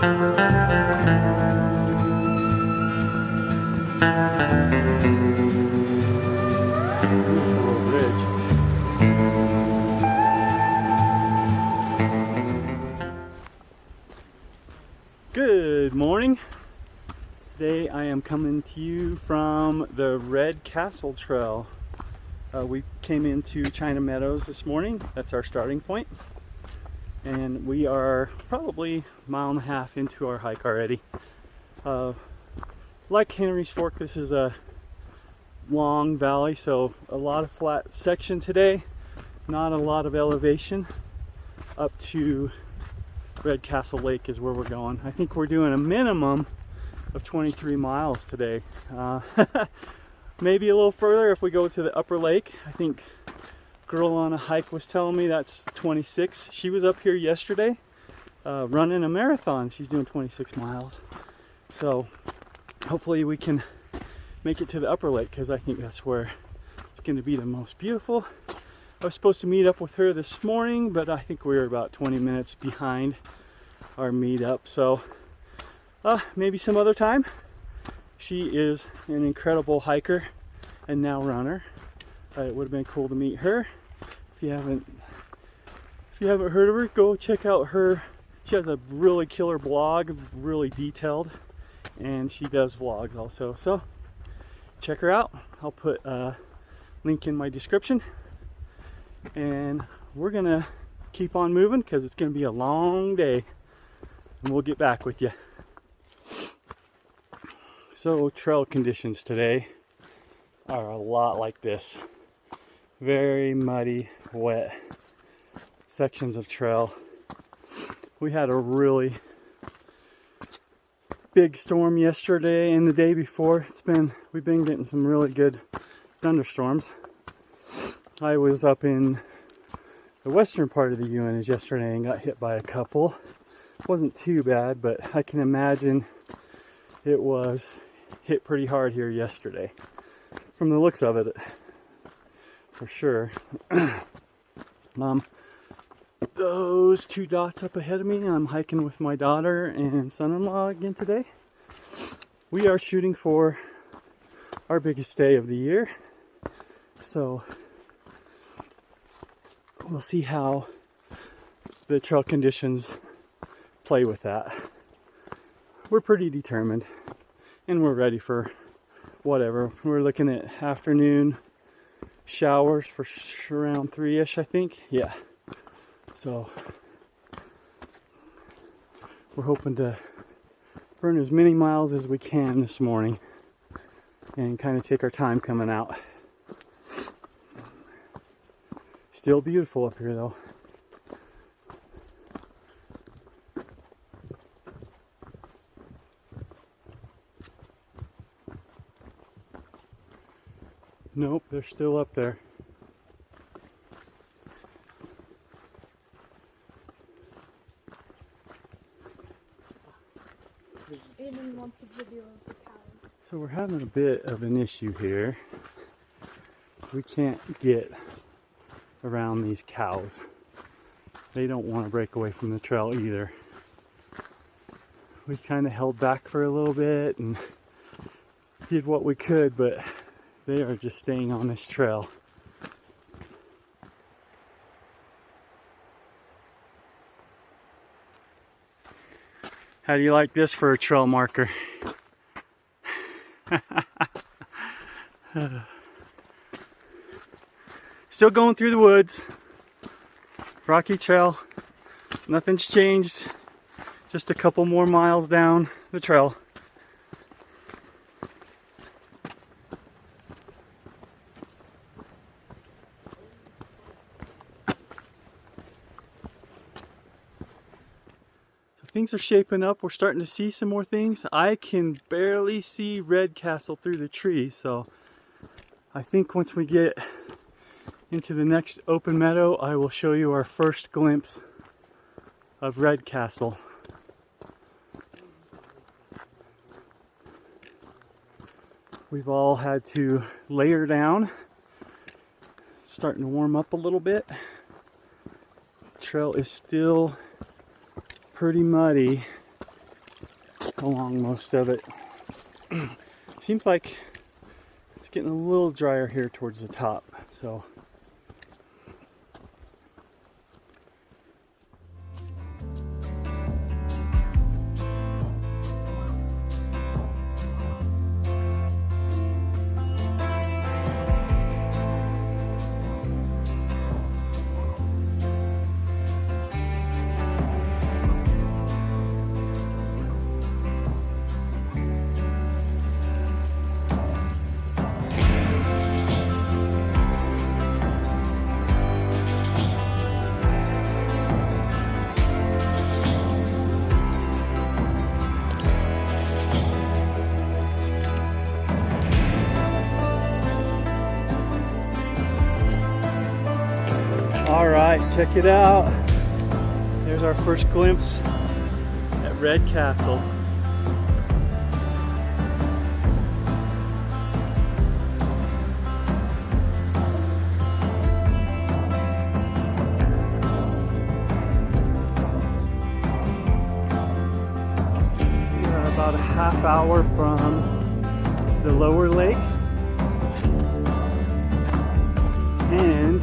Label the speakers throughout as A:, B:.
A: Good morning. Today I am coming to you from the Red Castle Trail. We came into China Meadows this morning. That's our starting point. And we are probably a mile and a half into our hike already. Like Henry's Fork, this is a long valley, so a lot of flat section today, not a lot of elevation. Up to Red Castle Lake is where we're going. I think we're doing a minimum of 23 miles today. Maybe a little further if we go to the upper lake. I think girl on a hike was telling me that's 26. She was up here yesterday running a marathon. She's doing 26 miles. So hopefully we can make it to the upper lake, because I think that's where it's going to be the most beautiful. I was supposed to meet up with her this morning, but I think we were about 20 minutes behind our meetup. So maybe some other time. She is an incredible hiker and now runner. It would have been cool to meet her. If you haven't heard of her, go check out her. She has a really killer blog, really detailed, and she does vlogs also. So check her out. I'll put a link in my description. And we're gonna keep on moving because it's gonna be a long day, and we'll get back with you. So trail conditions today are a lot like this. Very muddy, wet sections of trail. We had a really big storm yesterday and the day before. We've been getting some really good thunderstorms. I was up in the western part of the Uintas yesterday and got hit by a couple. It wasn't too bad, but I can imagine it was hit pretty hard here yesterday. From the looks of it, for sure. Those two dots up ahead of me, I'm hiking with my daughter and son-in-law again today. We are shooting for our biggest day of the year. So we'll see how the trail conditions play with that. We're pretty determined, and we're ready for whatever. We're looking at afternoon showers for around 3-ish, I think. Yeah. So we're hoping to burn as many miles as we can this morning and kind of take our time coming out. Still beautiful up here though. Nope, they're still up there.
B: Aiden wants a video of the cows.
A: So we're having a bit of an issue here. We can't get around these cows. They don't want to break away from the trail either. We kind of held back for a little bit and did what we could, but they are just staying on this trail. How do you like this for a trail marker? Still going through the woods. Rocky trail. Nothing's changed. Just a couple more miles down the trail. Things are shaping up. We're starting to see some more things. I can barely see Red Castle through the trees, so I think once we get into the next open meadow, I will show you our first glimpse of Red Castle. We've all had to layer down. It's starting to warm up a little bit. Trail is still pretty muddy, along most of it. Seems like it's getting a little drier here towards the top, so. All right, check it out. There's our first glimpse at Red Castle. We're about a half hour from the lower lake, and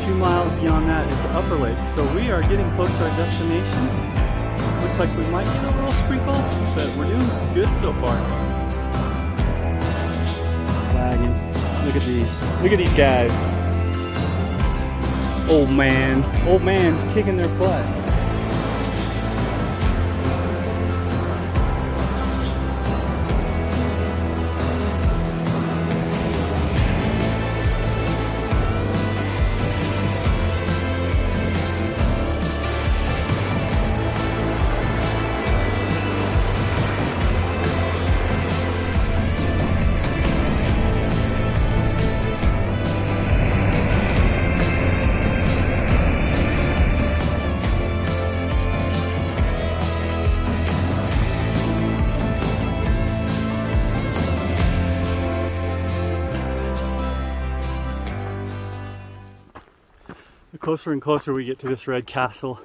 A: 2 miles beyond that is the upper lake. So we are getting close to our destination. Looks like we might get a little sprinkle, but we're doing good so far. Wagon. Look at these. Look at these guys. Old man. Old man's kicking their butt. The closer and closer we get to this Red Castle,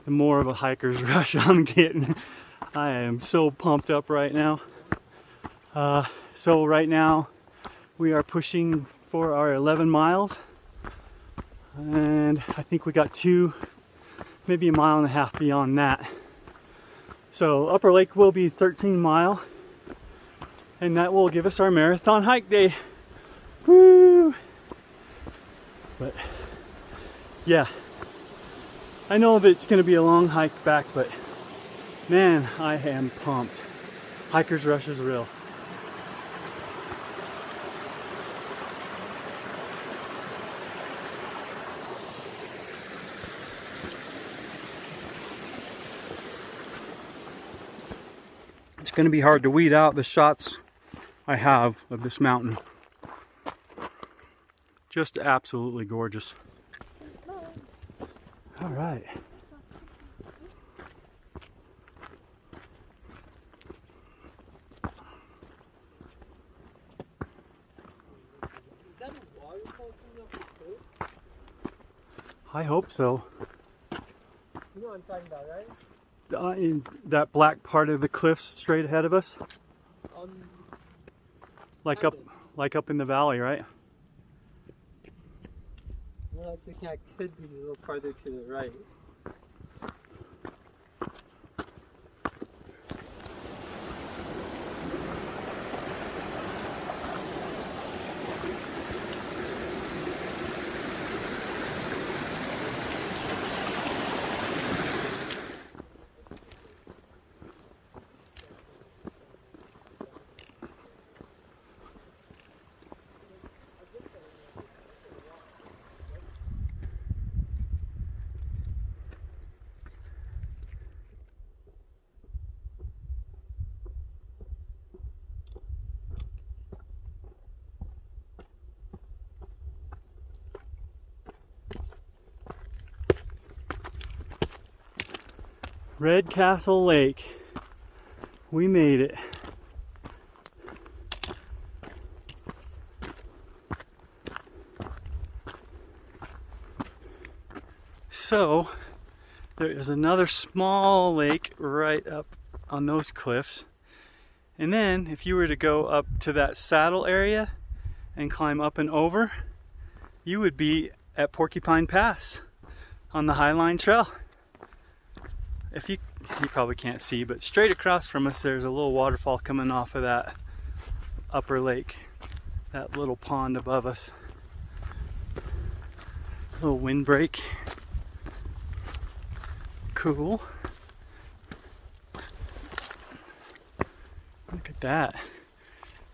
A: the more of a hiker's rush I'm getting. I am so pumped up right now. So right now we are pushing for our 11 miles, and I think we got maybe a mile and a half beyond that. So Upper Lake will be 13 mile, and that will give us our marathon hike day. Woo! But yeah, I know that it's going to be a long hike back, but man, I am pumped. Hiker's rush is real. It's going to be hard to weed out the shots I have of this mountain. Just absolutely gorgeous. All right.
C: Is that a waterfall coming up the hill?
A: I hope so.
C: You know what I'm talking about, right?
A: In that black part of the cliffs straight ahead of us, like up in the valley, right?
C: Well, I was thinking I could be a little farther to the right.
A: Red Castle Lake. We made it. So, There is another small lake right up on those cliffs. And then if you were to go up to that saddle area and climb up and over, you would be at Porcupine Pass on the Highline Trail. If you probably can't see, but straight across from us there's a little waterfall coming off of that upper lake, that little pond above us. A little windbreak. Cool. Look at that.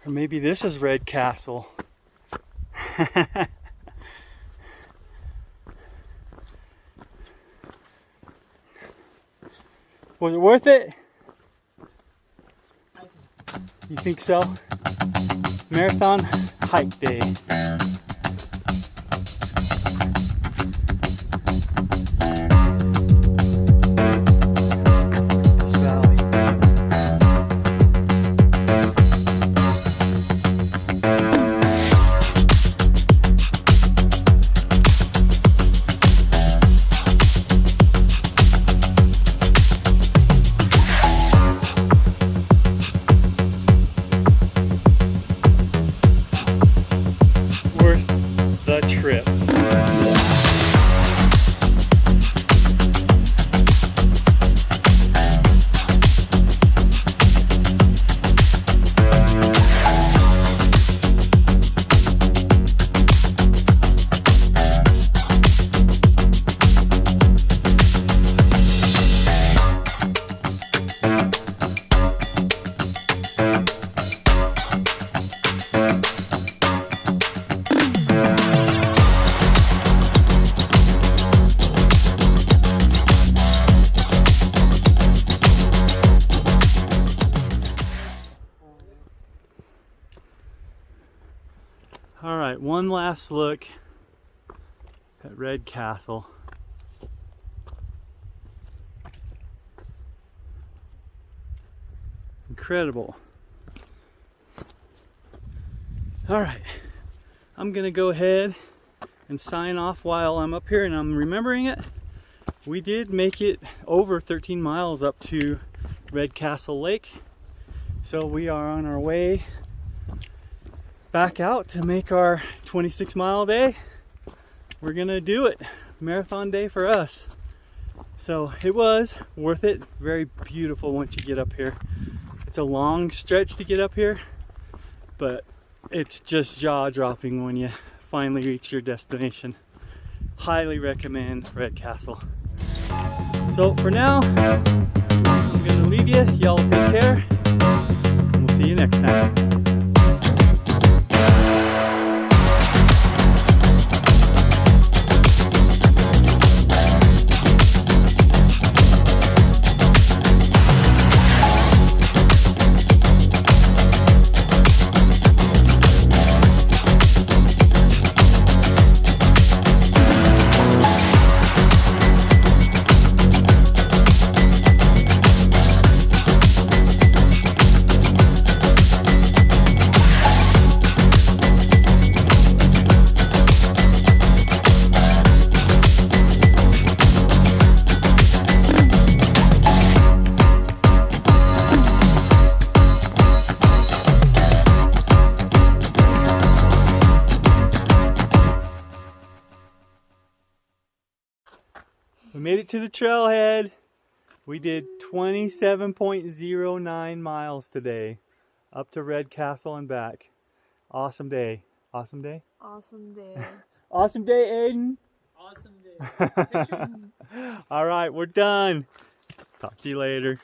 A: Or maybe this is Red Castle. Was it worth it? You think so? Marathon hike day. All right, one last look at Red Castle. Incredible. All right, I'm gonna go ahead and sign off while I'm up here and I'm remembering it. We did make it over 13 miles up to Red Castle Lake. So we are on our way back out to make our 26-mile day. We're gonna do it. Marathon day for us. So it was worth it. Very beautiful once you get up here. It's a long stretch to get up here, but it's just jaw-dropping when you finally reach your destination. Highly recommend Red Castle. So for now, I'm gonna leave you. Y'all take care, and we'll see you next time. We made it to the trailhead. We did 27.09 miles today, up to Red Castle and back. Awesome day. Awesome day?
B: Awesome day.
A: Awesome day, Aiden.
C: Awesome day.
A: All right, we're done. Talk to you later.